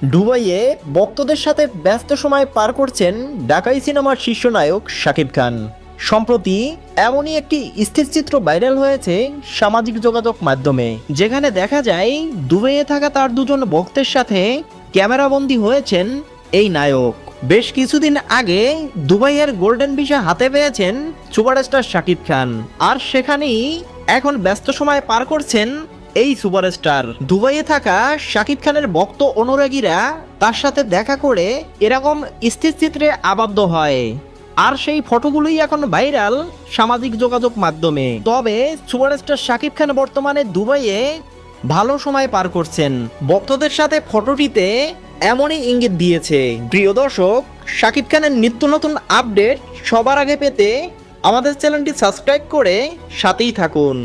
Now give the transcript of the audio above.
দুবাইয়ে ভক্তদের সাথে ব্যস্ত সময় পার করছেন ঢাকাই সিনেমার শীর্ষ নায়ক শাকিব খান। সম্প্রতি এমনই একটি স্থিরচিত্র ভাইরাল হয়েছে সামাজিক যোগাযোগ মাধ্যমে, যেখানে দেখা যায় দুবাইয়ে থাকা তার দুজন ভক্তের সাথে ক্যামেরাবন্দী হয়েছেন এই নায়ক। বেশ কিছুদিন আগে দুবাইয়ের গোল্ডেন ভিসা হাতে পেয়েছেন সুপারস্টার শাকিব খান, আর সেখানেই এখন ব্যস্ত সময় পার করছেন এই সুপারস্টার। দুবাইয়ে থাকা শাকিব খানের ভক্ত অনুরাগীরা তার সাথে দেখা করে এরকম স্থিরচিত্রে আবদ্ধ হয়, আর সেই ফটোগুলোই এখন ভাইরাল সামাজিক যোগাযোগ মাধ্যমে। তবে সুপারস্টার শাকিব খান বর্তমানে দুবাইয়ে ভালো সময় পার করছেন। ভক্তদের সাথে ফটোটিতে এমনই ইঙ্গিত দিয়েছে। প্রিয় দর্শক, শাকিব খানের নিত্য নতুন আপডেট সবার আগে পেতে আমাদের চ্যানেলটি সাবস্ক্রাইব করে সাথেই থাকুন।